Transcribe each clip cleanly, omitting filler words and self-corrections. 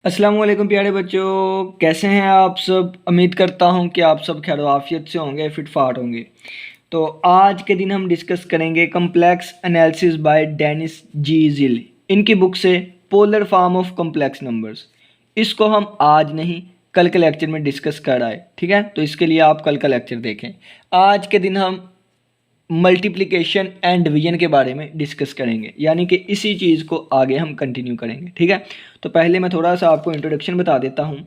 अस्सलाम वालेकुम प्यारे बच्चों, कैसे हैं आप सब। उम्मीद करता हूं कि आप सब खैर आफियत से होंगे, फिट फाट होंगे। तो आज के दिन हम डिस्कस करेंगे कम्प्लेक्स एनालिसिस बाय डेनिस जी जिल। इनकी बुक से polar form of complex numbers. इसको हम आज नहीं कल के लेक्चर में डिस्कस कर आए, ठीक है। तो इसके लिए आप कल का लेक्चर देखें। आज के दिन हम मल्टीप्लिकेशन एंड डिवीजन के बारे में डिस्कस करेंगे, यानी कि इसी चीज़ को आगे हम कंटिन्यू करेंगे, ठीक है। तो पहले मैं थोड़ा सा आपको इंट्रोडक्शन बता देता हूँ।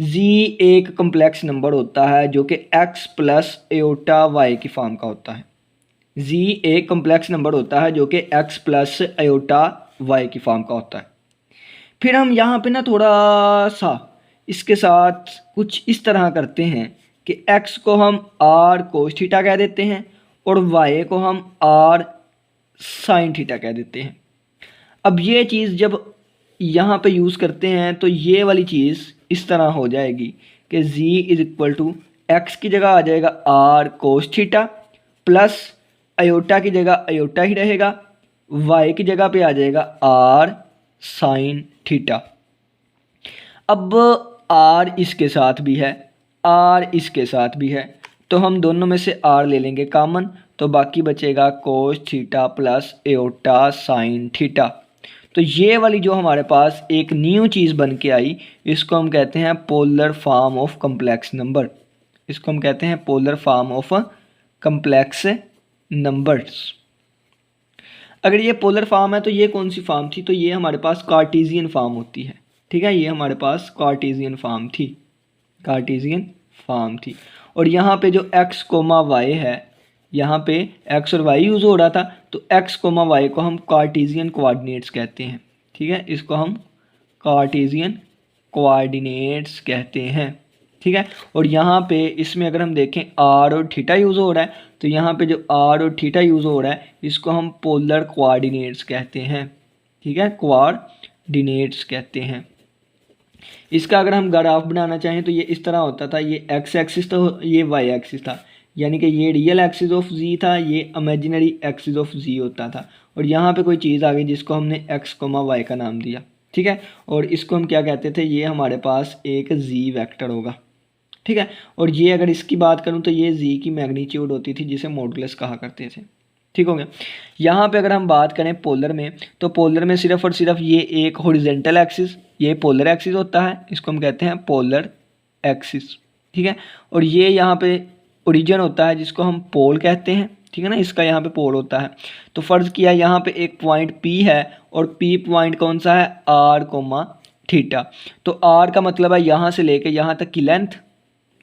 जी एक कम्प्लेक्स नंबर होता है जो कि x प्लस एयोटा वाई की फॉर्म का होता है। जी एक कम्प्लेक्स नंबर होता है जो कि x प्लस एयोटा वाई की फॉर्म का होता है। फिर हम यहाँ पे ना थोड़ा सा इसके साथ कुछ इस तरह करते हैं कि x को हम r कोस थीटा कह देते हैं और y को हम r साइन थीटा कह देते हैं। अब ये चीज़ जब यहाँ पे यूज़ करते हैं तो ये वाली चीज़ इस तरह हो जाएगी कि z is equal to x की जगह आ जाएगा r cos theta plus iota की जगह अयोटा ही रहेगा, y की जगह पे आ जाएगा r साइन थीटा। अब r इसके साथ भी है, r इसके साथ भी है, तो हम दोनों में से r ले लेंगे कॉमन, तो बाकी बचेगा कोस theta plus aorta sine theta. तो ये वाली जो हमारे पास एक न्यू चीज़ बन के आई, इसको हम कहते हैं polar form of complex number. इसको हम कहते हैं polar form of complex numbers. अगर ये पोलर फॉर्म है तो ये कौन सी फॉर्म थी, तो ये हमारे पास कार्टेशियन फॉर्म होती है, ठीक है। ये हमारे पास कार्टेशियन फॉर्म थी, कार्टेशियन फॉर्म थी। और यहाँ पे जो x कोमा वाई है, यहाँ पे x और y यूज़ हो रहा था, तो x कोमा वाई को हम कार्टेशियन कोऑर्डिनेट्स कहते हैं, ठीक है। इसको हम कार्टेशियन कोऑर्डिनेट्स कहते हैं, ठीक है। और यहाँ पे इसमें अगर हम देखें r और थीटा यूज़ हो रहा है, तो यहाँ पे जो r और थीटा यूज़ हो रहा है इसको हम पोलर कोऑर्डिनेट्स कहते हैं, ठीक है, कोऑर्डिनेट्स कहते हैं। इसका अगर हम ग्राफ बनाना चाहें तो ये इस तरह होता था, ये एक्स एक्सिस था, ये वाई एक्सिस था, यानी कि ये रियल एक्सिस ऑफ जी था, ये इमेजिनरी एक्सिस ऑफ जी होता था। और यहाँ पे कोई चीज़ आ गई जिसको हमने एक्स कोमा वाई का नाम दिया, ठीक है। और इसको हम क्या कहते थे, ये हमारे पास एक जी वेक्टर होगा, ठीक है। और ये अगर इसकी बात करूँ तो ये जी की मैग्नीट्यूड होती थी जिसे मॉडुलस कहा करते थे, ठीक हो गया। यहाँ पे अगर हम बात करें पोलर में, तो पोलर में सिर्फ और सिर्फ ये एक हॉरिजेंटल एक्सिस, ये पोलर एक्सिस होता है, इसको हम कहते हैं पोलर एक्सिस, ठीक है। और ये यहाँ पे ओरिजिन होता है जिसको हम पोल कहते हैं, ठीक है ना, इसका यहाँ पे पोल होता है। तो फ़र्ज़ किया यहाँ पे एक पॉइंट P है और P पॉइंट कौन सा है, R कोमा थीटा। तो R का मतलब है यहाँ से लेके यहाँ तक की लेंथ,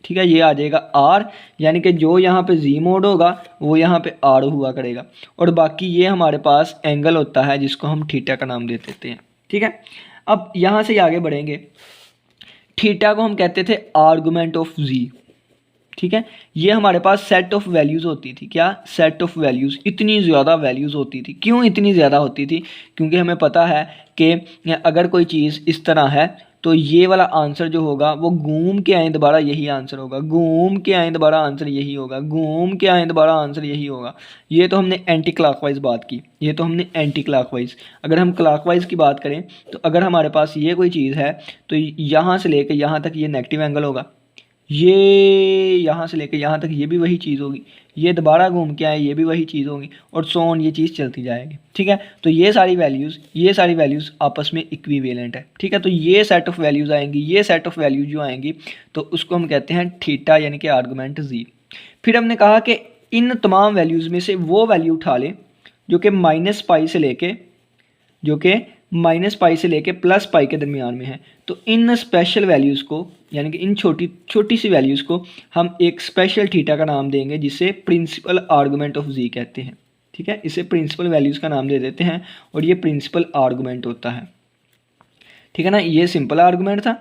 ठीक है, ये आ जाएगा आर, यानी कि जो यहाँ पे जी मोड होगा वो यहाँ पे आर हुआ करेगा। और बाकी ये हमारे पास एंगल होता है जिसको हम थीटा का नाम दे देते हैं, ठीक है। अब यहाँ से आगे बढ़ेंगे, थीटा को हम कहते थे आर्गुमेंट ऑफ जी, ठीक है। ये हमारे पास सेट ऑफ वैल्यूज़ होती थी, क्या, सेट ऑफ वैल्यूज़। इतनी ज़्यादा वैल्यूज़ होती थी, क्यों इतनी ज़्यादा होती थी, क्योंकि हमें पता है कि अगर कोई चीज़ इस तरह है तो ये वाला आंसर जो होगा वो घूम के आए दोबारा यही आंसर होगा, घूम के आए दोबारा आंसर यही होगा, घूम के आए दोबारा आंसर यही होगा। ये तो हमने एंटी क्लॉकवाइज बात की, ये तो हमने एंटी क्लॉकवाइज। अगर हम क्लॉकवाइज की बात करें तो अगर हमारे पास ये कोई चीज़ है तो यहाँ से लेकर यहाँ तक ये नेगेटिव एंगल होगा, ये यहाँ से लेकर यहाँ तक ये भी वही चीज़ होगी, ये दोबारा घूम के आए ये भी वही चीज़ होगी, और सो ऑन, ये चीज़ चलती जाएगी, ठीक है। तो ये सारी वैल्यूज़ आपस में इक्विवेलेंट है, ठीक है। तो ये सेट ऑफ वैल्यूज़ आएंगी, ये सेट ऑफ वैल्यूज जो आएंगी तो उसको हम कहते हैं थीटा, यानी कि आर्गुमेंट जी। फिर हमने कहा कि इन तमाम वैल्यूज़ में से वो वैल्यू उठा लें जो कि माइनस पाई से लेके प्लस पाई के दरमियान में है। तो इन स्पेशल वैल्यूज़ को, यानी कि इन छोटी छोटी सी वैल्यूज़ को हम एक स्पेशल थीटा का नाम देंगे जिसे प्रिंसिपल आर्गुमेंट ऑफ जी कहते हैं, ठीक है। इसे प्रिंसिपल वैल्यूज़ का नाम दे देते हैं और ये प्रिंसिपल आर्गुमेंट होता है, ठीक है ना। ये सिंपल आर्गुमेंट था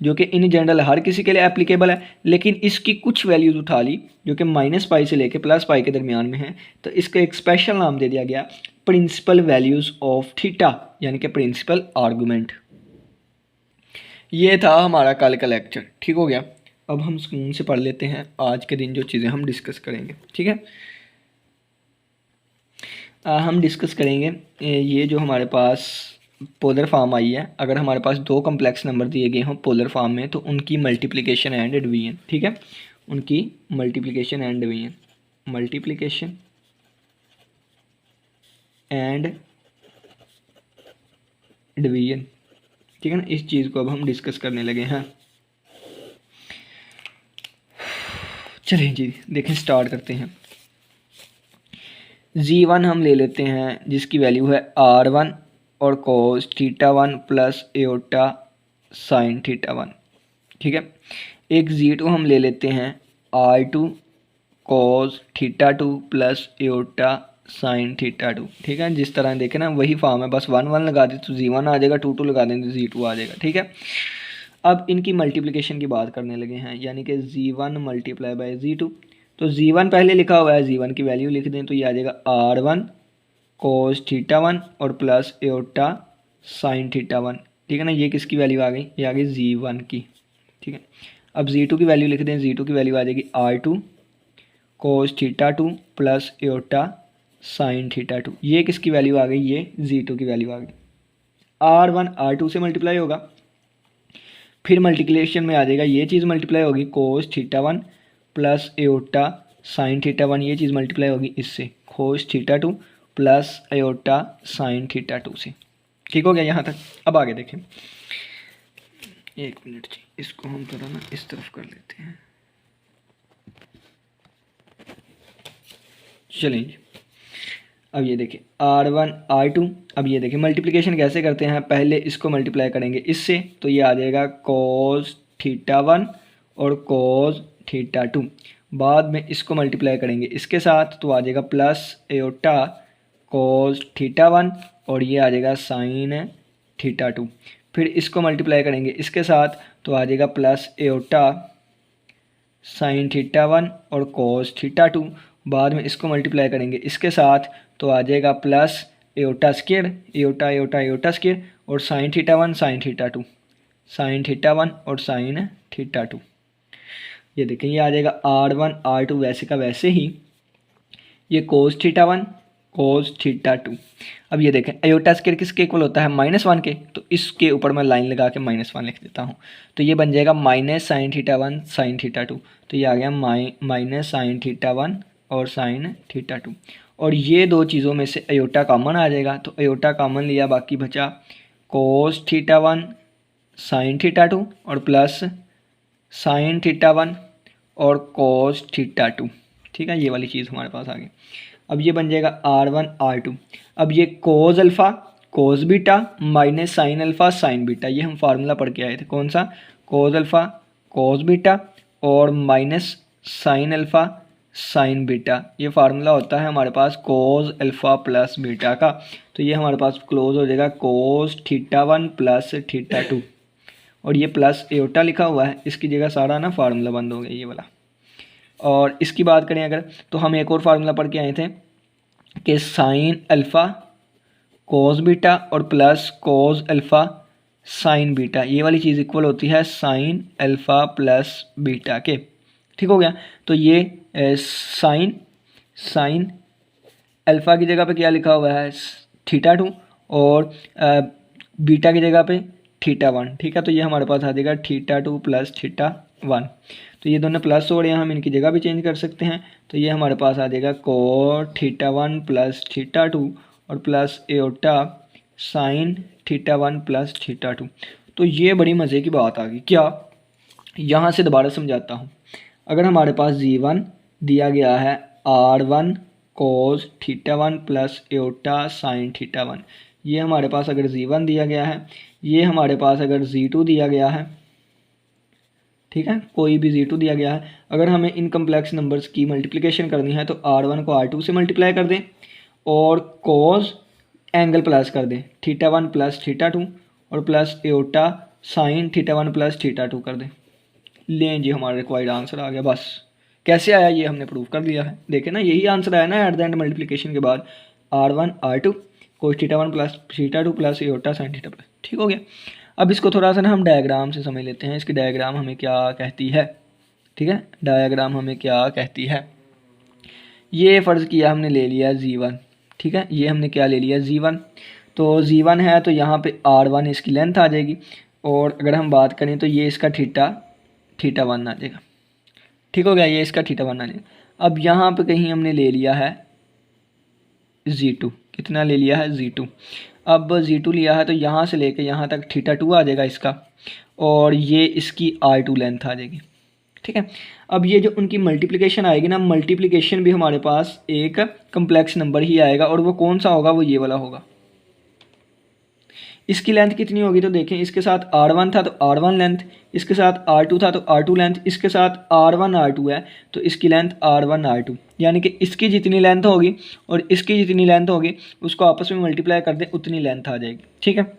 जो कि इन जनरल हर किसी के लिए एप्लीकेबल है, लेकिन इसकी कुछ वैल्यूज़ उठा ली जो कि माइनस पाई से लेके प्लस पाई के दरमियान में है, तो इसका एक स्पेशल नाम दे दिया गया प्रिंसिपल वैल्यूज़ ऑफ थीटा, यानी कि प्रिंसिपल आर्गुमेंट। ये था हमारा कल का लेक्चर, ठीक हो गया। अब हम सुकून से पढ़ लेते हैं आज के दिन जो चीज़ें हम डिस्कस करेंगे, ठीक है। हम डिस्कस करेंगे ये जो हमारे पास पोलर फॉर्म आई है, अगर हमारे पास दो कम्प्लेक्स नंबर दिए गए हों पोलर फॉर्म में तो उनकी मल्टीप्लिकेशन एंड डिवीजन, ठीक है, उनकी multiplication and division, multiplication and division, ठीक है ना। इस चीज़ को अब हम डिस्कस करने लगे हैं। चलिए जी देखें, स्टार्ट करते हैं। z1 हम ले लेते हैं जिसकी वैल्यू है r1 और cos θ1 प्लस एओटा साइन θ1, ठीक है। एक z2 हम ले लेते हैं r2 cos θ2 plus iota sign θ2, ठीक है। जिस तरह देखें ना वही फॉर्म है, बस 1 1 लगा दे तो z1 आ जाएगा, 2 2 लगा दें तो z2 आ जाएगा, ठीक है। अब इनकी मल्टीप्लिकेशन की बात करने लगे हैं, यानी कि z1 मल्टीप्लाई बाय z2। तो z1 पहले लिखा हुआ है, z1 की वैल्यू लिख दें तो ये आ जाएगा r1 cos θ1 और प्लस एओटा साइन θ1, ठीक है ना। ये किसकी वैल्यू आ गई, ये आ गई z1 की, ठीक है। अब z2 की वैल्यू लिख दें, z2 की वैल्यू आ जाएगी r2 cos θ2 plus iota sign θ2। ये किसकी वैल्यू आ गई, ये z2 की वैल्यू आ गई। r1 r2 से मल्टीप्लाई होगा, फिर मल्टीप्लिकेशन में आ जाएगा, ये चीज़ मल्टीप्लाई होगी कोस θ1 प्लस एओटा साइन θ1, ये चीज़ मल्टीप्लाई होगी इससे कोस θ2 प्लस एओटा साइन θ2 से, ठीक हो गया यहाँ तक। अब आगे देखें, एक मिनट जी, इसको हम थोड़ा ना इस तरफ कर लेते हैं। चलिए अब ये देखें r1 r2, अब ये देखें मल्टीप्लिकेशन कैसे करते हैं, पहले इसको मल्टीप्लाई करेंगे इससे तो ये आ जाएगा cos θ1 और cos θ2, बाद में इसको मल्टीप्लाई करेंगे इसके साथ तो आ जाएगा प्लस एओटा cos θ1 और ये आ जाएगा साइन θ2, फिर इसको मल्टीप्लाई करेंगे इसके साथ तो आ जाएगा प्लस एओटा साइन θ1 और cos θ2, बाद में इसको मल्टीप्लाई करेंगे इसके साथ तो आ जाएगा plus aorta square, aorta aorta aorta square और साइन θ1 साइन θ2, साइन θ1 और साइन θ2। ये देखें ये आ जाएगा r1 r2 वैसे का वैसे ही, ये cos θ1 cos θ2। अब ये देखें एओटा स्क्वायर किसके इक्वल होता है, -1 के, तो इसके ऊपर मैं लाइन लगा के -1 लिख देता हूँ, तो ये बन जाएगा माइनस साइन θ1 साइन θ2, तो ये आ गया माइनस साइन θ1 और साइन θ2। और ये दो चीज़ों में से एओटा कॉमन आ जाएगा, तो एओटा कॉमन लिया, बाकी बचा cos θ1 साइन θ2 और प्लस साइन θ1 और cos θ2, ठीक है। ये वाली चीज़ हमारे पास आ गई। अब ये बन जाएगा r1 r2, अब ये cos alpha cos beta minus sign alpha sine beta, ये हम फार्मूला पढ़ के आए थे, कौन सा, cos अल्फ़ा cos बीटा और minus sign alpha sine beta, ये फार्मूला होता है हमारे पास cos अल्फ़ा प्लस बीटा का, तो ये हमारे पास क्लोज हो जाएगा cos θ1 प्लस θ2 और ये प्लस एओटा लिखा हुआ है, इसकी जगह सारा ना फार्मूला बंद हो गया ये वाला। और इसकी बात करें अगर तो हम एक और फार्मूला पढ़ के आए थे कि साइन अल्फ़ा cos बीटा और plus cos alpha sine beta, ये वाली चीज़ इक्वल होती है साइन अल्फ़ा प्लस बीटा के, ठीक हो गया। तो ये साइन अल्फ़ा की जगह पे क्या लिखा हुआ है θ2 और बीटा की जगह पे θ1, ठीक है। तो ये हमारे पास आ जाएगा θ2 प्लस θ1, तो ये दोनों प्लस हो रहे हैं, हम इनकी जगह भी चेंज कर सकते हैं, तो ये हमारे पास आ जाएगा cos θ1 प्लस θ2 और प्लस एओटा साइन θ1 प्लस θ2। तो ये बड़ी मज़े की बात आ गई, क्या, यहाँ से दोबारा समझाता हूँ। अगर हमारे पास z1 दिया गया है r1 cos θ1 plus iota sine θ1, ये हमारे पास अगर z1 दिया गया है, ये हमारे पास अगर z2 दिया गया है, ठीक है, कोई भी z2 दिया गया है, अगर हमें इन कम्प्लेक्स नंबर्स की मल्टीप्लिकेशन करनी है तो r1 को r2 से मल्टीप्लाई कर दें और cos एंगल प्लस कर दें θ1 प्लस θ2 और प्लस एओटा साइन θ1 प्लस θ2 कर दें, लें जी हमारा रिक्वायर्ड आंसर आ गया। बस कैसे आया ये हमने प्रूव कर दिया है, देखें ना यही आंसर आया ना एट द एंड मल्टीप्लिकेशन के बाद, r1 r2 cos θ1 plus θ2 plus iota sine θ plus, ठीक हो गया। अब इसको थोड़ा सा ना हम डायग्राम से समझ लेते हैं, इसकी डायग्राम हमें क्या कहती है, ठीक है, डायग्राम हमें क्या कहती है। ये फ़र्ज़ किया हमने ले लिया z1, ठीक है, ये हमने क्या ले लिया z1, तो Z1 है तो यहाँ पे R1 इसकी लेंथ आ जाएगी, और अगर हम बात करें तो ये इसका थीटा 1 आ जाएगा। ठीक हो गया, ये इसका थीटा 1 आ जाएगा। अब यहाँ पे कहीं हमने ले लिया है Z2, कितना ले लिया है Z2। अब Z2 लिया है तो यहाँ से लेके यहाँ तक थीटा 2 आ जाएगा इसका, और ये इसकी R2 लेंथ आ जाएगी। ठीक है, अब ये जो उनकी मल्टीप्लिकेशन आएगी ना, मल्टीप्लिकेशन भी हमारे पास एक कम्प्लेक्स नंबर ही आएगा, और वो कौन सा होगा, वो ये वाला होगा। इसकी लेंथ कितनी होगी, तो देखें इसके साथ R1 था तो R1 लेंथ, इसके साथ R2 था तो R2 लेंथ, इसके साथ R1 R2 है तो इसकी लेंथ R1 R2, यानी कि इसकी जितनी लेंथ होगी और इसकी जितनी लेंथ होगी उसको आपस में मल्टीप्लाई कर दें, उतनी लेंथ आ जाएगी। ठीक है,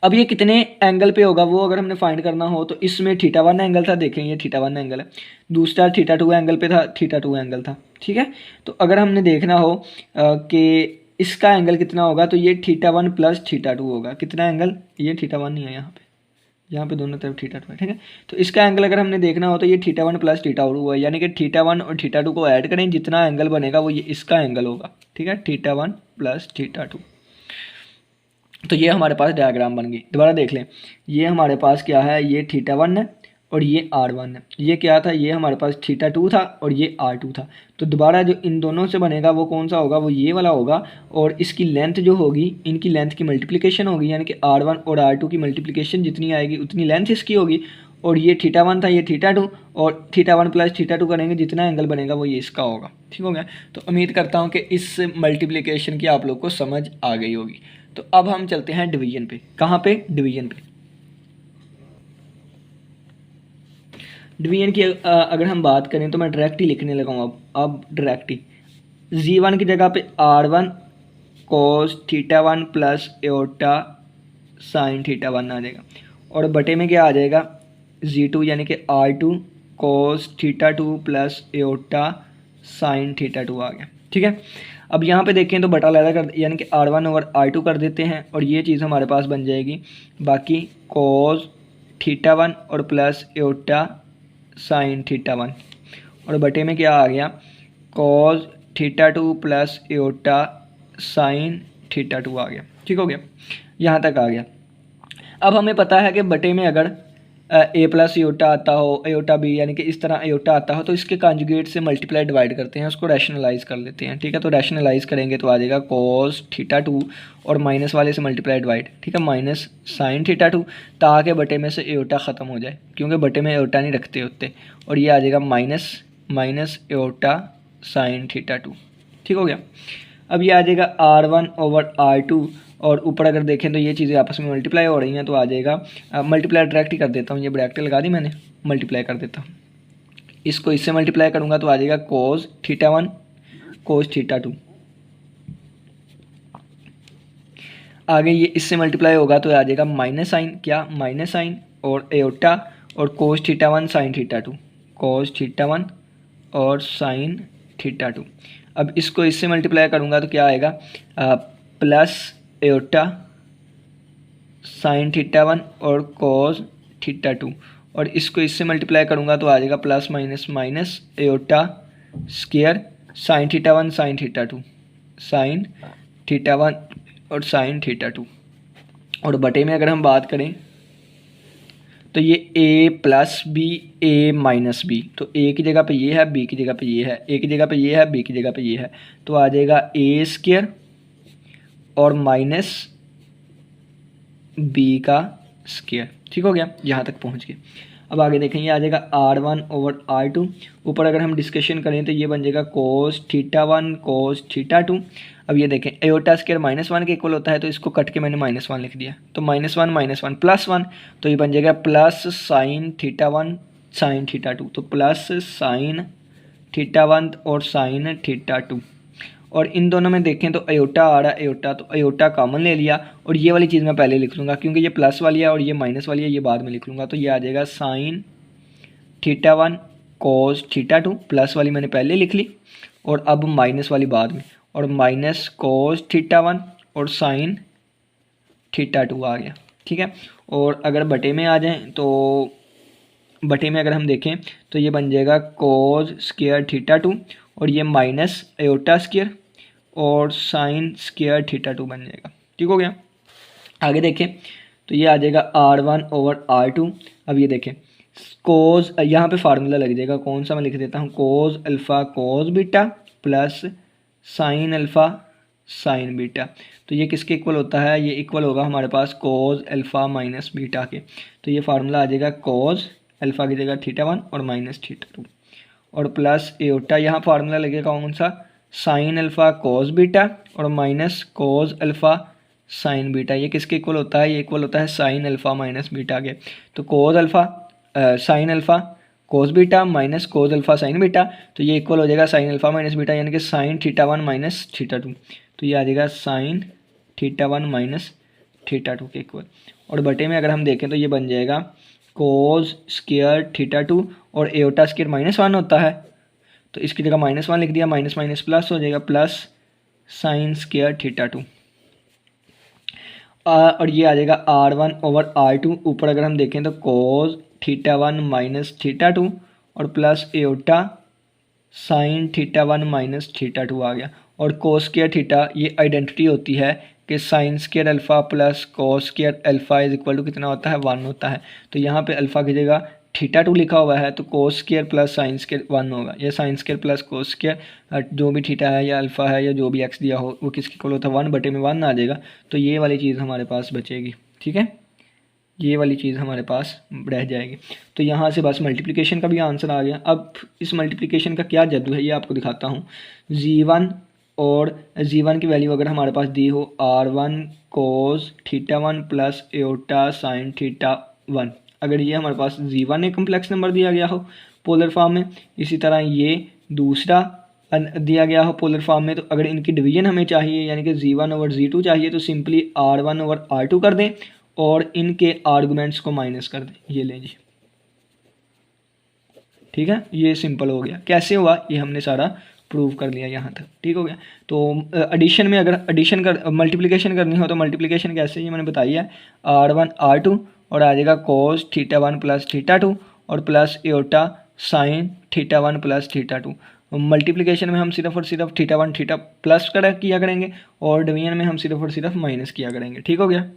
अब ये कितने एंगल पे होगा वो अगर हमने फाइंड करना हो तो इसमें थीटा 1 एंगल था, देखें ये थीटा 1 एंगल है, दूसरा थीटा 2 एंगल पे था, थीटा 2 एंगल था। ठीक है, तो अगर हमने देखना हो कि इसका एंगल कितना होगा तो ये थीटा 1 प्लस थीटा 2 होगा। कितना एंगल, ये थीटा 1 नहीं है यहाँ पे दोनों तरफ थीटा 2 है। ठीक है, तो इसका एंगल अगर हमने देखना हो तो ये थीटा 1 प्लस थीटा 2 है, यानी कि थीटा 1 और थीटा 2 को ऐड करें, जितना एंगल बनेगा वो ये इसका एंगल होगा। ठीक है, थीटा 1 प्लस थीटा 2। तो ये हमारे पास डायग्राम बन गई। दोबारा देख लें, ये हमारे पास क्या है, ये थीटा 1 है और ये R1 है। ये क्या था, ये हमारे पास थीटा 2 था और ये R2 था। तो दोबारा जो इन दोनों से बनेगा वो कौन सा होगा, वो ये वाला होगा, और इसकी लेंथ जो होगी, इनकी लेंथ की मल्टीप्लिकेशन होगी, यानी कि R1 और R2 की मल्टीप्लिकेशन जितनी आएगी उतनी लेंथ इसकी होगी। और ये थीटा 1 था, ये थीटा 2, और थीटा 1 प्लस थीटा 2 करेंगे, जितना एंगल बनेगा वो ये इसका होगा। ठीक हो गया, तो उम्मीद करता हूँ कि इस मल्टीप्लिकेशन की आप लोग को समझ आ गई होगी। तो अब हम चलते हैं डिवीजन पे। कहाँ पे, डिवीजन पे। डिवीजन की अगर हम बात करें तो मैं डायरेक्ट ही लिखने लगा हूँ। अब डायरेक्ट ही Z1 की जगह पे R1 cos theta 1 plus iota sine theta 1 आ जाएगा, और बटे में क्या आ जाएगा, Z2 यानी कि R2 cos theta 2 plus iota sine theta 2 आ गया। ठीक है, अब यहाँ पे देखें तो बटा लैदा कर, यानी कि R1 ओवर R2 कर देते हैं, और ये चीज़ हमारे पास बन जाएगी बाकी कोस थीटा 1 और प्लस एओटा साइन थीटा 1, और बटे में क्या आ गया, cos theta 2 plus iota sine theta 2 आ गया। ठीक हो गया, यहाँ तक आ गया। अब हमें पता है कि बटे में अगर ए प्लस एओटा आता हो, एओटा बी, यानी कि इस तरह एओटा आता हो तो इसके कॉन्जुगेट से मल्टीप्लाई डिवाइड करते हैं, उसको रैशनलाइज कर लेते हैं। ठीक है, तो रैशनलाइज करेंगे तो आ जाएगा कॉस थीटा 2 और माइनस वाले से मल्टीप्लाई डिवाइड। ठीक है, माइनस साइन थीटा 2, ताकि बटे में से एओटा ख़त्म हो जाए, क्योंकि बटे में एओटा नहीं रखते होते, और ये आ जाएगा माइनस एओटा साइन थीटा 2। ठीक हो गया, अब ये आ जाएगा R1 ओवर R2, और ऊपर अगर देखें तो ये चीज़ें आपस में मल्टीप्लाई हो रही हैं, तो आ जाएगा मल्टीप्लाई डायरेक्ट ही कर देता हूँ, ये ब्रैकेट लगा दी मैंने, मल्टीप्लाई कर देता हूँ। इसको इससे मल्टीप्लाई करूँगा तो आ जाएगा कोस थीटा 1 कोस थीटा 2। आगे ये इससे मल्टीप्लाई होगा तो आ जाएगा माइनस साइन, क्या माइनस साइन और एओटा और cos theta 1 sine theta 2, cos theta 1 और साइन थीटा 2। अब इसको इससे मल्टीप्लाई करूँगा तो क्या आएगा, प्लस एओटा साइन थीटा 1 और कोस थीटा 2, और इसको इससे मल्टीप्लाई करूँगा तो आ जाएगा plus minus minus aorta square sine theta 1 sine theta 2, sine theta 1 और साइन थीटा 2, और बटे में अगर हम बात करें तो ये a plus b a minus b, तो a की जगह पे ये है, b की जगह पे ये है, a की जगह पे ये है, b की जगह पे ये है, तो आ जाएगा a स्क्वायर और माइनस b का स्क्वायर। ठीक हो गया, यहाँ तक पहुँच गए। अब आगे देखें, ये आ जाएगा R1 ओवर R2, ऊपर अगर हम डिस्कशन करें तो ये बन जाएगा कोस थीटा 1 कोस थीटा 2। अब ये देखें एओटा स्क्वायर -1 के इक्वल होता है, तो इसको कट के मैंने -1 लिख दिया, तो -1 प्लस 1, तो ये बन जाएगा plus sine theta 1 sine theta 2, तो प्लस साइन थीटा 1 और साइन थीटा 2, और इन दोनों में देखें तो एओटा आ रहा है, एओटा, तो एओटा कॉमन ले लिया, और ये वाली चीज़ मैं पहले लिख लूँगा क्योंकि ये प्लस वाली है और ये माइनस वाली है, ये बाद में लिख लूँगा। तो ये आ जाएगा sine theta 1 cos theta 2, plus वाली मैंने पहले लिख ली और अब माइनस वाली बाद में, और माइनस कोस थीटा 1 और साइन थीटा 2 आ गया। ठीक है, और अगर बटे में आ जाएँ तो बटे में अगर हम देखें तो ये बन जाएगा कोस स्क्वायर थीटा 2 और ये माइनस एओटा स्क्वायर और साइन स्क्वायर थीटा 2 बन जाएगा। ठीक हो गया। आगे देखें तो ये आ जाएगा R1/R2। अब ये देखें कोज, यहाँ पे फार्मूला लग जाएगा, कौन सा मैं लिख देता हूँ, cos alpha cos beta plus sine alpha sine beta. तो ये किसके इक्वल होता है, ये इक्वल होगा हमारे पास कोज अल्फ़ा माइनस बीटा के। तो ये फार्मूला आ जाएगा कोज अल्फ़ा की जगह θ1 और माइनस θ2 और प्लस एओटा, यहाँ फार्मूला लगेगा कौन सा, साइन अल्फ़ा कोज बीटा और minus cos alpha sine beta. ये किसके इक्वल होता है, ये इक्वल होता है साइन अल्फ़ा माइनस बीटा के। तो cos alpha sine alpha cos beta minus cos alpha sine beta, तो ये इक्वल हो जाएगा साइन अल्फ़ा माइनस बीटा यानी कि साइन θ1 माइनस θ2। तो ये आ जाएगा साइन θ1 माइनस θ2 के इक्वल। और बटे में अगर हम देखें तो ये बन जाएगा कोस स्क्वायर θ2 और एओटा स्क्वायर -1 होता है, तो इसकी जगह -1 लिख दिया, माइनस माइनस प्लस हो जाएगा, प्लस साइन स्क्वायर θ2 और ये आ जाएगा R1/R2। ऊपर अगर हम देखें तो कोस θ1 माइनस θ2 और प्लस एओटा साइन θ1 माइनस θ2 आ गया। और कोस स्क्वायर थीटा ये आइडेंटिटी होती है कि sine square alpha plus cos square alpha is equal to कितना होता है, 1 होता है। तो यहाँ पे अल्फ़ा की जगह θ2 लिखा हुआ है, तो cos square plus sine square 1 होगा। या sine square plus cos square जो भी थीटा है या अल्फ़ा है या जो भी एक्स दिया हो वो किसके इक्वल होता है, 1 बटे में 1 आ जाएगा। तो ये वाली चीज़ हमारे पास बचेगी, ठीक है, ये वाली चीज़ हमारे पास रह जाएगी। तो यहाँ से बस मल्टीप्लिकेशन का भी आंसर आ गया। अब इस मल्टीप्लिकेशन का क्या जादू है ये आपको दिखाता हूँ। g1 और g1 की वैल्यू अगर हमारे पास दी हो R1 कोस θ1 प्लस एओटा साइन θ1, अगर ये हमारे पास g1 एक कम्प्लेक्स नंबर दिया गया हो पोलर फॉर्म में, इसी तरह ये दूसरा दिया गया हो पोलर फॉर्म में, तो अगर इनकी डिवीजन हमें चाहिए यानी कि g1/g2 चाहिए तो सिंपली R1/R2 कर दें और इनके आर्गुमेंट्स को माइनस कर दें। ये लें जी, ठीक है, ये सिंपल हो गया। कैसे हुआ ये हमने सारा प्रूव कर लिया यहाँ तक, ठीक हो गया। तो एडिशन में अगर एडिशन कर मल्टीप्लिकेशन करनी हो तो मल्टीप्लिकेशन कैसे, ये मैंने बताई है, R1/R2 और आ जाएगा कोस θ1 प्लस θ2 और plus iota sine θ1 plus θ2। Multiplication में हम सिर्फ और सिर्फ θ1 θ प्लस किया करेंगे और डिवीजन में हम सिर्फ और सिर्फ माइनस किया करेंगे, ठीक हो गया।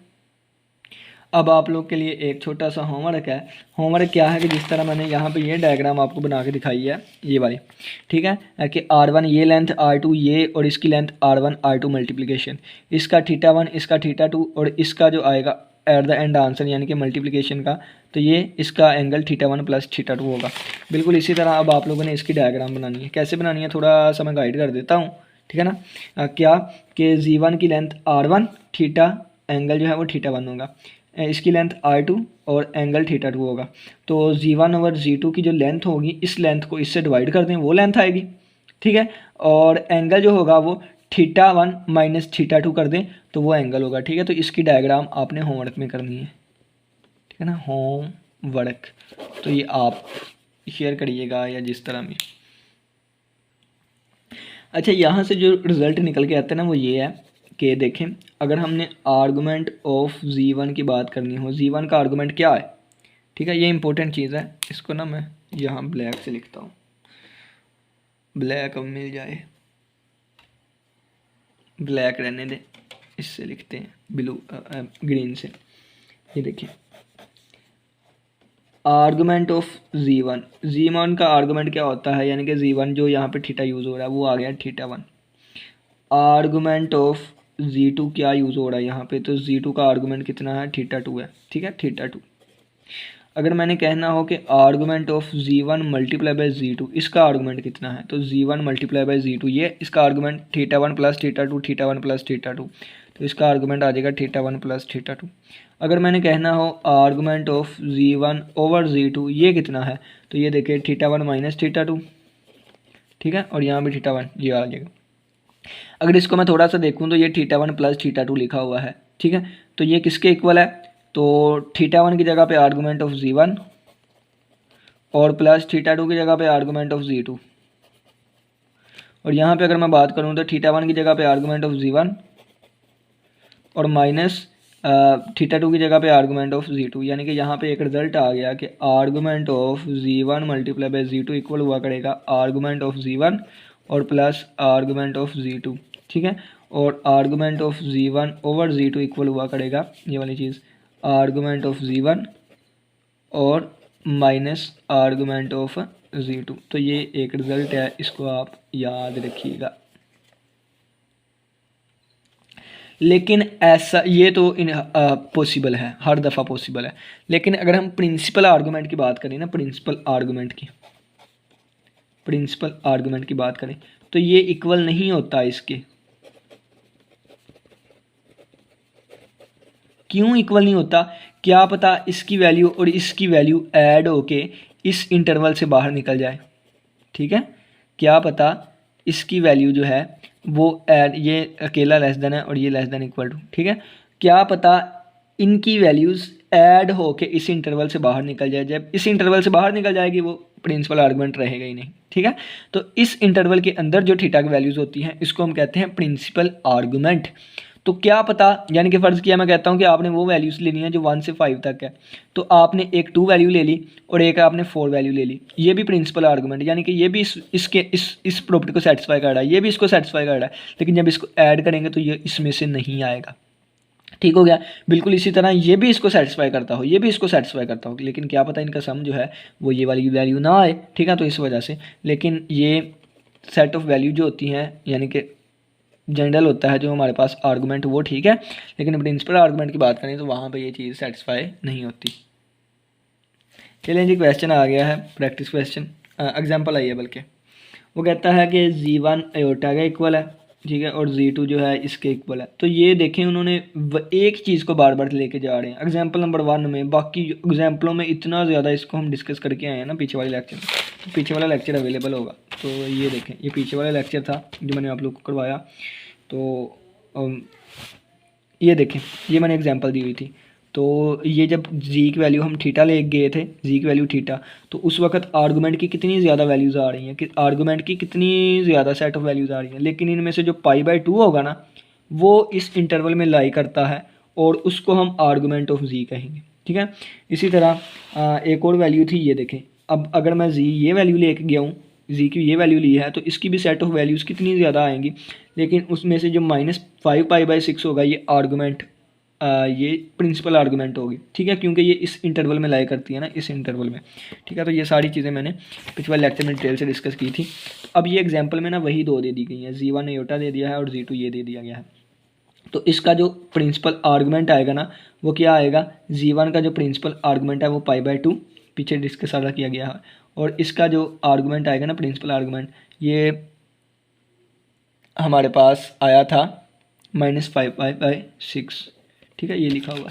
अब आप लोग के लिए एक छोटा सा होमवर्क है। होमवर्क क्या है कि जिस तरह मैंने यहाँ पे ये डायग्राम आपको बना के दिखाई है ये वाली, ठीक है, कि R1 ये लेंथ R2 ये और इसकी लेंथ R1 R2 मल्टीप्लिकेशन, इसका θ1 इसका θ2 और इसका जो आएगा एट द एंड आंसर यानी कि मल्टीप्लिकेशन का, तो ये इसका एंगल θ1 प्लस θ2 होगा। बिल्कुल इसी तरह अब आप लोगों ने इसकी डायग्राम बनानी है। कैसे बनानी है थोड़ा सा मैं गाइड कर देता हूँ, ठीक है ना। क्या कि g1 की लेंथ R1 थीटा एंगल जो है वो θ1 होगा, इसकी लेंथ R2 और एंगल θ2 होगा। तो g1/g2 की जो लेंथ होगी इस लेंथ को इससे डिवाइड कर दें, वो लेंथ आएगी, ठीक है, और एंगल जो होगा वो θ1 माइनस θ2 कर दें तो वो एंगल होगा, ठीक है। तो इसकी डायग्राम आपने होमवर्क में करनी है, ठीक है ना, होमवर्क। तो ये आप शेयर करिएगा या जिस तरह भी। अच्छा, यहाँ से जो रिज़ल्ट निकल के आता है ना वो ये है कि देखें, अगर हमने आर्गूमेंट ऑफ g1 की बात करनी हो, g1 का आर्गूमेंट क्या है, ठीक है, ये इंपॉर्टेंट चीज़ है। इसको ना मैं यहाँ ब्लैक से लिखता हूँ, ब्लैक अब मिल जाए, ब्लैक रहने दें, इससे लिखते हैं ब्लू ग्रीन से। ये देखिए आर्गूमेंट ऑफ g1 का आर्गूमेंट क्या होता है, यानी कि g1 जो यहाँ पे थीटा यूज़ हो रहा है वो आ गया θ1। आर्गूमेंट ऑफ g2 क्या यूज़ हो रहा है यहाँ पे, तो g2 का आर्गूमेंट कितना है, θ2 है, ठीक है, θ2। अगर मैंने कहना हो कि argument of g1 multiply by g2, इसका आर्गूमेंट कितना है, तो g1 मल्टीप्लाई बाय g2, ये इसका आर्गूमेंट θ1 प्लस θ2 θ1 प्लस θ2, तो इसका आर्गूमेंट आ जाएगा θ1 प्लस θ2। अगर मैंने कहना हो आर्गूमेंट ऑफ g1/g2 ये कितना है, तो ये देखिए θ1 माइनस θ2, ठीक है, और यहाँ भी θ1 ये आ जाएगा। अगर इसको मैं थोड़ा सा देखूँ तो ये θ1 प्लस θ2 लिखा हुआ है, ठीक है, तो ये किसके इक्वल है, तो θ1 की जगह पे आर्गूमेंट ऑफ g1 और प्लस θ2 की जगह पे आर्गूमेंट ऑफ g2, और यहाँ पे अगर मैं बात करूँ तो θ1 की जगह पे आर्गूमेंट ऑफ g1 और माइनस θ2 की जगह पे आर्गूमेंट ऑफ g2, यानी कि यहाँ पे एक रिजल्ट आ गया कि argument of g1 multiply by g2 equal हुआ करेगा आर्गूमेंट ऑफ g1 और प्लस आर्गूमेंट ऑफ g2, ठीक है। और argument of z1 over z2 equal हुआ करेगा ये वाली चीज़ आर्गूमेंट ऑफ z1 और माइनस आर्गूमेंट ऑफ z2। तो ये एक रिजल्ट है, इसको आप याद रखिएगा। लेकिन ऐसा ये तो पॉसिबल है, हर दफ़ा पॉसिबल है। लेकिन अगर हम प्रिंसिपल आर्गूमेंट की बात करें ना, प्रिंसिपल आर्गूमेंट की बात करें तो ये इक्वल नहीं होता इसके। क्यों इक्वल नहीं होता? क्या पता इसकी वैल्यू और इसकी वैल्यू ऐड होके इस इंटरवल से बाहर निकल जाए। ठीक है, क्या पता इसकी वैल्यू जो है वो ऐड, ये अकेला लेस देन है और ये लेस देन इक्वल टू, ठीक है, क्या पता इनकी वैल्यूज़ ऐड होके इस इंटरवल से बाहर निकल जाए। जब इस इंटरवल से बाहर निकल जाएगी वो प्रिंसिपल आर्गूमेंट रहेगा ही नहीं। ठीक है, तो इस इंटरवल के अंदर जो थीटा की वैल्यूज़ होती हैं इसको हम कहते हैं प्रिंसिपल आर्गूमेंट। तो क्या पता, यानी कि फ़र्ज़ किया मैं कहता हूँ कि आपने वो वैल्यूज़ लेनी है जो 1 से 5 तक है, तो आपने एक 2 वैल्यू ले ली और एक आपने 4 वैल्यू ले ली। ये भी प्रिंसिपल आर्गूमेंट, यानी कि ये भी इस प्रॉपर्टी को सेटिस्फाई कर रहा है, ये भी इसको सेटिस्फाई कर रहा है, लेकिन जब इसको ऐड करेंगे तो ये इसमें से नहीं आएगा। ठीक हो गया। बिल्कुल इसी तरह ये भी इसको सेटिस्फाई करता हो, ये भी इसको सेटिस्फाई करता हो, लेकिन क्या पता इनका सम जो है वो ये वाली वैल्यू ना आए। ठीक है, तो इस वजह से, लेकिन ये सेट ऑफ वैल्यू जो होती हैं, यानी कि जनरल होता है जो हमारे पास आर्गूमेंट, वो ठीक है, लेकिन प्रिंसिपल आर्गूमेंट की बात करें तो वहाँ पे ये चीज़ सेटिस्फाई नहीं होती। चलिए जी, क्वेश्चन आ गया है, प्रैक्टिस क्वेश्चन, एग्जाम्पल आई है बल्कि। वो कहता है कि z1 एयोटा का इक्वल है, ठीक है, और z2 जो है इसके इक्वल है। तो ये देखें उन्होंने एक चीज़ को बार बार लेके जा रहे हैं एग्जाम्पल नंबर 1 में। बाकी एग्जाम्पलों में इतना ज़्यादा इसको हम डिस्कस करके आए हैं ना पीछे वाले लेक्चर में, तो पीछे वाला लेक्चर अवेलेबल होगा। तो ये देखें, ये पीछे वाला लेक्चर था जो मैंने आप लोग को करवाया। तो ये देखें, ये मैंने एग्जाम्पल दी हुई थी। तो ये जब जी की वैल्यू हम थीटा ले गए थे, जी की वैल्यू थीटा, तो उस वक्त आर्गूमेंट की कितनी ज़्यादा वैल्यूज़ आ रही हैं, कि आर्गूमेंट की कितनी ज़्यादा सेट ऑफ वैल्यूज़ आ रही हैं। लेकिन इनमें से जो π/2 होगा ना, वो इस इंटरवल में लाई करता है और उसको हम आर्गूमेंट ऑफ जी कहेंगे। ठीक है, इसी तरह एक और वैल्यू थी, ये देखें। अब अगर मैं जी ये वैल्यू लेके गया हूँ, जी की ये वैल्यू ली है, तो इसकी भी सेट ऑफ वैल्यूज़ कितनी ज़्यादा आएंगी। लेकिन उसमें से जो -5π/6 होगा, ये आर्गूमेंट, ये प्रिंसिपल आर्गूमेंट होगी। ठीक है, क्योंकि ये इस इंटरवल में लाई करती है ना, इस इंटरवल में। ठीक है, तो ये सारी चीज़ें मैंने पिछले लेक्चर में डिटेल से डिस्कस की थी। तो अब ये एग्जांपल में ना वही दो दे दी गई हैं, z1 एयोटा दे दिया है और z2 ये दे दिया गया है। तो इसका जो प्रिंसिपल आर्गूमेंट आएगा ना, वो क्या आएगा, z1 का जो प्रिंसिपल आर्गूमेंट है वो π/2 पीछे डिस्कस सारा किया गया है, और इसका जो आर्गूमेंट आएगा ना, प्रिंसिपल आर्गूमेंट, ये हमारे पास आया था -5π/6। ठीक है, ये लिखा हुआ है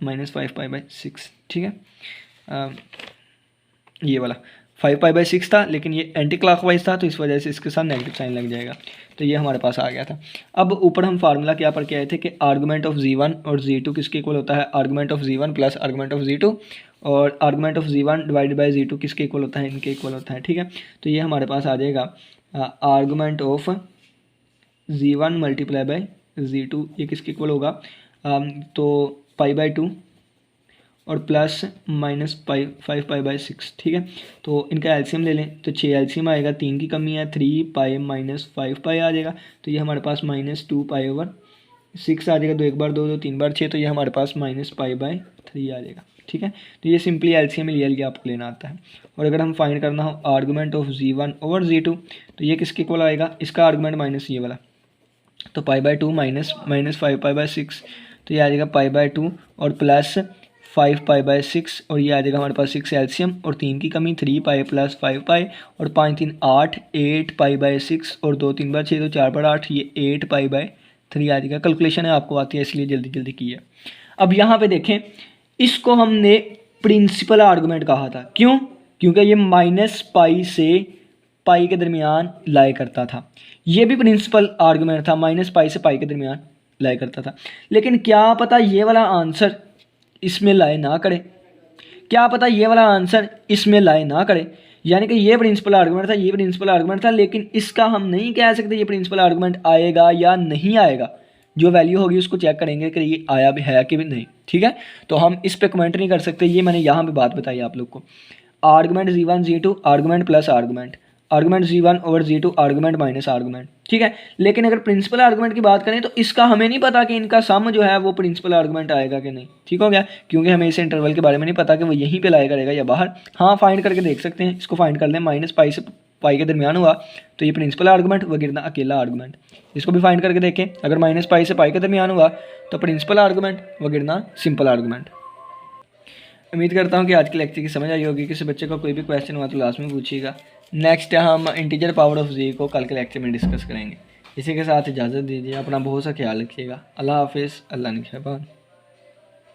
-5π/6। ठीक है, ये वाला 5π/6 था, लेकिन ये एंटी क्लॉकवाइज था, तो इस वजह से इसके साथ नेगेटिव साइन लग जाएगा। तो ये हमारे पास आ गया था। अब ऊपर हम फार्मूला क्या पढ़ के आए थे कि आर्गूमेंट ऑफ z1 और z2 किसके इक्वल होता है, argument of z1 plus argument of z2, और argument of z1 divided by z2 किसके इक्वल होता है, इनके इक्वल होता है। ठीक है, तो ये हमारे पास आ जाएगा argument of z1 multiply by z2, ये किसके इक्वल होगा, तो π/2 और प्लस -5π/6। ठीक है, तो इनका एलसीएम ले लें तो 6 एलसीएम आएगा, 3 की कमी है, 3π - 5π आ जाएगा। तो ये हमारे पास -2π/6 आ जाएगा, 2 एक बार 2, 2 3 बार 6, तो ये हमारे पास -π/3 आ जाएगा। ठीक है, तो ये सिंपली एलसीएम ले लिया, आपको लेना आता है। और अगर हम फाइंड करना हो argument of z1 over z2, तो ये किसके इक्वल आएगा, इसका आर्गूमेंट माइनस ये वाला, तो π/2 -5π/6, तो ये आ जाएगा π/2 और प्लस 5π/6, और ये आ जाएगा हमारे पास 6 एलसीएम और 3 की कमी, 3π प्लस 5π और 5 3 8, 8π/6 और 2 3 बार 6, तो 4 बार 8, ये 8π/3 आ जाएगा। कैलकुलेशन है, आपको आती है इसलिए जल्दी जल्दी की है। अब यहाँ पे देखें, इसको हमने प्रिंसिपल आर्गूमेंट कहा था, क्यों, क्योंकि ये -π से पाई के दरमियान लाई करता था। ये भी प्रिंसिपल आर्गूमेंट था, -π से पाई के दरमियान लाई करता था। लेकिन क्या पता ये वाला आंसर इसमें लाए ना करे, क्या पता ये वाला आंसर इसमें लाए ना करे, यानी कि ये प्रिंसिपल आर्गूमेंट था, ये प्रिंसिपल आर्गूमेंट था, लेकिन इसका हम नहीं कह सकते ये प्रिंसिपल आर्गूमेंट आएगा या नहीं आएगा। जो वैल्यू होगी उसको चेक करेंगे कि ये आया भी है कि भी नहीं। ठीक है, तो हम इस पर कमेंट नहीं कर सकते, ये मैंने यहाँ पे बात बताई आप लोग को। Argument z1 z2 argument plus argument, argument Z1 over Z2 argument minus argument, ठीक है। लेकिन अगर प्रिंसिपल आर्गूमेंट की बात करें तो इसका हमें नहीं पता कि इनका सम जो है वो प्रिंसिपल आर्गूमेंट आएगा कि नहीं, ठीक हो गया, क्योंकि हमें इस इंटरवल के बारे में नहीं पता कि वो यहीं पे लाया करेगा या बाहर। हाँ फाइंड करके देख सकते हैं, इसको फाइंड कर लें, माइनस पाई से पाई के दरमियान हुआ तो ये प्रिंसिपल आर्गूमेंट, वगिरना अकेला आर्गूमेंट। इसको भी फाइंड करके देखें, अगर माइनस पाई से पाई के दरमियान हुआ तो प्रिंसिपल आर्गूमेंट, वगिरना सिंपल आर्गूमेंट। उम्मीद करता हूँ कि आज की लेक्चर की समझ आई होगी। किसी बच्चे को कोई भी क्वेश्चन हुआ तो लास्ट में पूछिएगा। नेक्स्ट हम इंटीजर पावर ऑफ जी को कल के लेक्चर में डिस्कस करेंगे। इसी के साथ इजाज़त दीजिए, अपना बहुत सा ख्याल रखिएगा। अल्लाह हाफिज़, अल्लाह निगहबान।